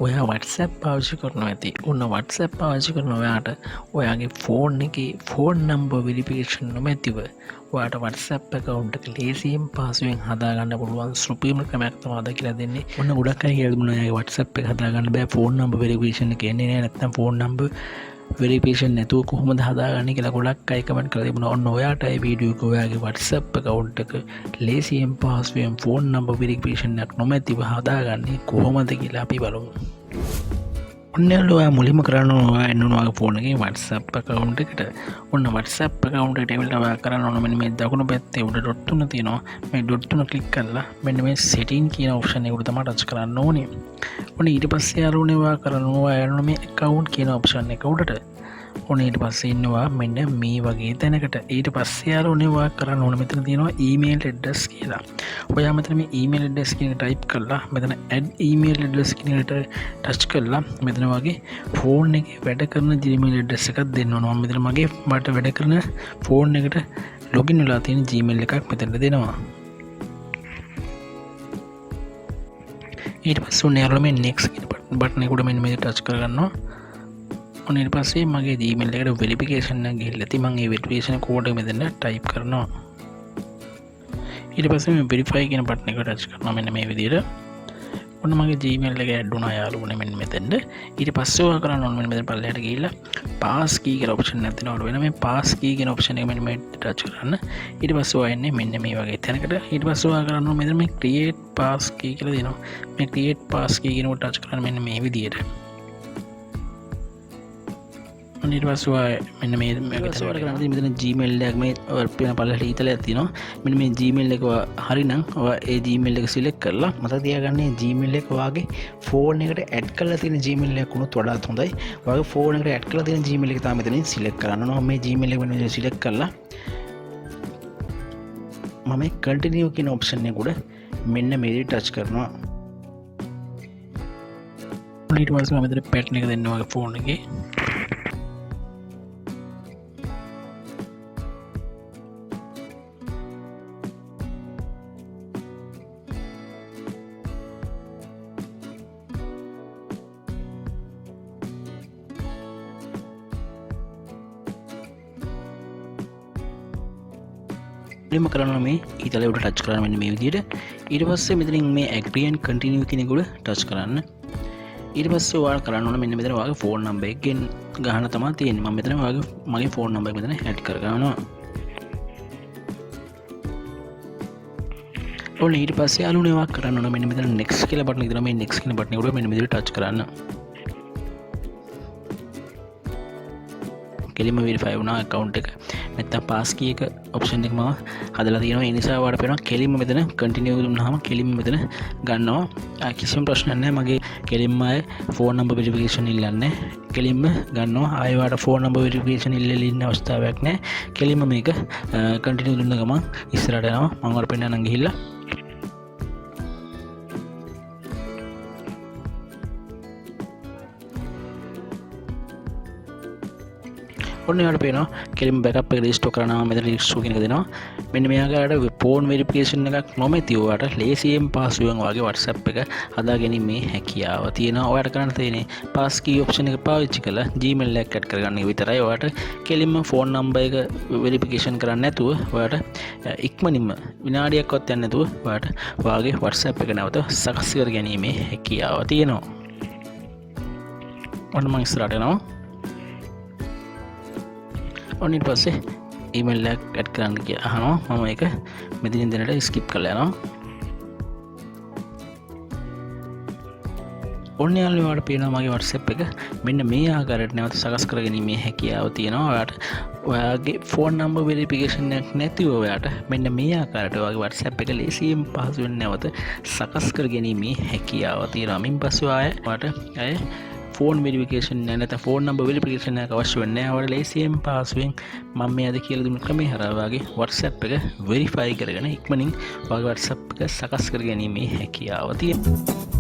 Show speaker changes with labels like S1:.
S1: ඔයා WhatsApp පාවිච්චි කරනවා ඇති ඔන්න WhatsApp පාවිච්චි කරන ඔයාට ඔයාගේ ෆෝන් එක ෆෝන් නම්බර් වෙරිෆිකේෂන් නොමැතිව ඔයාට WhatsApp account එක ලේසියෙන් පහසුවෙන් හදාගන්න පුළුවන් සුපිරිම ක්‍රමයක් තමයි අද කියලා දෙන්නේ. ඔන්න ගොඩක් අය කියලා දුන්නා ඔයාගේ WhatsApp එක හදාගන්න බෑ ෆෝන් නම්බර් වෙරිෆිකේෂන් එක එන්නේ නැහැ නැත්නම් ෆෝන් නම්බර් වෙරිෆිකේෂන් නැතුව කොහොමද හදාගන්නේ කියලා ගොඩක් අය කමෙන්ට් කරලා තිබුණා. ඔන්න ඔයාට මේ වීඩියෝ එක ඔයාගේ WhatsApp account එක ලේසියෙන් පහසුවෙන් ෆෝන් නම්බර් වෙරිෆිකේෂන් එකක් නොමැතිව හදාගන්නේ කොහොමද කියලා අපි බලමු. ඔන්න ඔයා මුලින්ම කරන්න ඕන එන්න ඕන ඔයාගේ ෆෝන් එකේ WhatsApp account එකට. ඔන්න WhatsApp account එකට ඇවිල්ලා ඔයා කරන්න ඕන මෙන්න මේ දකුණු පැත්තේ උඩ ඩොට් තුන තියෙනවා. මේ ඩොට් තුන ක්ලික් කරලා මෙන්න මේ setting කියන option එක උඩ තමයි ටච් කරන්න ඕනේ. ඔන්න ඊට පස්සේ යාළුවනේ ඔයා කරන්න ඕන යන්න මේ account කියන option එක උඩට. ඔන්න ඊට පස්සේ ඉන්නවා මෙන්න මේ වගේ තැනකට. ඊට පස්සේ යාළුවනේ ඔයා කරන්න ඕන මෙතන තියෙනවා email address කියලා. ඔයා මෙතන මේ email address කියන එක type කරලා මෙතන add email address කියන එකට ටච් කරලා මෙතන වගේ ෆෝන් එකේ වැඩ කරන Gmail address එකක් දෙන්න ඕන. මම මෙතන මගේ මට වැඩ කරන ෆෝන් එකට login වෙලා තියෙන Gmail එකක් මෙතනට දෙනවා. ඊට පස්සේ ඔන්න යාළුවා මේ next කියන බටන් එක උඩ මෙන්න මේක ටච් කරගන්නවා. ඔන්න ඊට පස්සේ මගේ Gmail එකට වෙරිෆිකේෂන් එක ගිහිල්ලා ඉතින් මම මේ වෙරිෆිකේෂන් කෝඩ් එක මෙතන ටයිප් කරනවා. ඊට පස්සේ මේ verify කියන බටන් එක ටච් කරනවා මෙන්න මේ විදිහට. ඔන්න මගේ Gmail එක ඇඩ් වුණා යාළුවනේ මෙන්න මෙතෙන්ද. ඊට පස්සේ ඔයා කරන්න ඕන මෙන්න මෙතන පල්ලෙහාට ගිහිල්ලා pass key කියලා option එකක් තියෙනවා. වෙන මේ pass key කියන option එක මෙන්න මේ ටච් කරන්න. ඊට පස්සේ ඔයා එන්නේ මෙන්න මේ වගේ තැනකට. ඊට පස්සේ ඔයා කරන්න ඕන මෙතන මේ create pass key කියලා දෙනවා. මේ create pass key කියන එක ටච් කරන්න මෙන්න මේ විදිහට. ඊට පස්සේ මෙන්න මේ මේකට කරන්නේ මෙතන Gmail එකක් මේ වෙන පල්ලෙහාට ඊතලයක් තියෙනවා. මෙන්න මේ Gmail එක හරිනම් ඔයා ඒ Gmail එක select කරලා මතක තියාගන්න මේ Gmail එක ඔයාගේ ෆෝන් එකට add කරලා තියෙන Gmail එකක් වුණොත් වඩාත් හොඳයි. ඔයාගේ ෆෝන් එකට add කරලා තියෙන Gmail එක තමයි මෙතනින් select කරන්න ඕන. මේ Gmail එක මෙන්න select කරලා මම මේ continue කියන option එක උඩ මෙන්න මේ ටච් කරනවා. ඊට පස්සේ මම මෙතන pattern එක දෙන්න ඔයාගේ ෆෝන් එකේ මුලින්ම කරන්න මේ ඊතලේ උඩ ටච් කරන්න මෙන්න මේ විදිහට. ඊට පස්සේ මෙතනින් මේ agree and continue කියන එක උඩ ටච් කරන්න. ඊට පස්සේ ඔයාලා කරන්න ඕන මෙන්න මෙතන ඔයාගේ ෆෝන් නම්බර් එකෙන් ගහන තමයි තියෙන්නේ. මම මෙතන මගේ ෆෝන් නම්බර් එක මෙතන ඇඩ් කරගන්නවා. ඔන්න ඊට පස්සේ යාළුවනේ ඔයා කරන්න ඕන මෙන්න මෙතන next කියලා බටන් එක දෙනවා. මේ next කියන බටන් එක උඩ මෙන්න මෙතන ටච් කරන්න. කෙලිම වෙරිෆයි වුණා account එක. නැත්නම් pass key එක option එක මම හදලා තියෙනවා. ඒ නිසා ඔයාලට පේනවා කෙලිම මෙතන continue දුන්නාම කෙලිම මෙතන ගන්නවා. කිසිම ප්‍රශ්නයක් නැහැ. මගේ කෙලින්ම ආයේ phone number verification ඉල්ලන්නේ. කෙලින්ම ගන්නවා. ආයෙ ඔයාලට phone number verification ඉල්ලෙන්න ඉන්න අවස්ථාවක් නැහැ. කෙලින්ම මේක continue දුන්න ගමන් ඉස්සරහට යනවා. මම ඔයාලට පෙන්නන්නම් ගිහිල්ලා. ඔන්න යාට පේනවා කෙලින්ම බෑකප් එක රිස්ටෝර් කරනවා. මෙතන රිස්ටෝර් කියන එක දෙනවා. මෙන්න මෙයාගාට ෆෝන් වෙරිෆිකේෂන් එකක් නොමැති ඔයාට ලේසියෙන් පහසුවෙන් ඔයාගේ WhatsApp එක හදා ගැනීමේ හැකියාව තියෙනවා. ඔයාට කරන්න තියෙන්නේ pass key option එක පාවිච්චි කරලා Gmail එක ඇඩ් කරගන්න එක විතරයි. ඔයාට කෙලින්ම ෆෝන් නම්බර් එක වෙරිෆිකේෂන් කරන්න නැතුව ඔයාට ඉක්මනින්ම විනාඩියක්වත් යන්නේ නැතුව ඔයාට ඔයාගේ WhatsApp එක නැවත සකස් කර ගැනීමේ හැකියාව තියෙනවා. ඔන්න මම ඉස්සරහට යනවා. ඔන්න ඊට පස්සේ ඊමේල් එක ඇඩ් කරන්න කියලා අහනවා. මම ඒක මෙතනින් දෙනට ස්කිප් කරලා යනවා. ඔන්න යාළුවනේ ඔයාලට පේනවා මගේ WhatsApp එක මෙන්න මේ ආකාරයට නැවත සකස් කරගැනීමේ හැකියාව තියෙනවා. ඔයාට ඔයාගේ ෆෝන් නම්බර් වෙරිෆිකේෂන් එකක් නැතිව ඔයාට මෙන්න මේ ආකාරයට ඔයාගේ WhatsApp එක ලේසියෙන් පහසුවෙන් නැවත සකස් කරගැනීමේ හැකියාව තියෙනවා. මින් පස්සේ ඔයාට ෆෝන් වෙරිෆිකේෂන් නැත්නම් ෆෝන් නම්බර් වෙරිෆිකේෂන් එකක් අවශ්‍ය වෙන්නේ නැහැ. ඔයාලා ලේසියෙන් පහසුවෙන් මම මේ අද කියලා දුන්න ක්‍රමයේ හරහා ඔයාගේ WhatsApp එක වෙරිෆයි කරගෙන ඉක්මනින් ඔයාගේ WhatsApp එක සකස් කර ගැනීමේ හැකියාව තියෙනවා.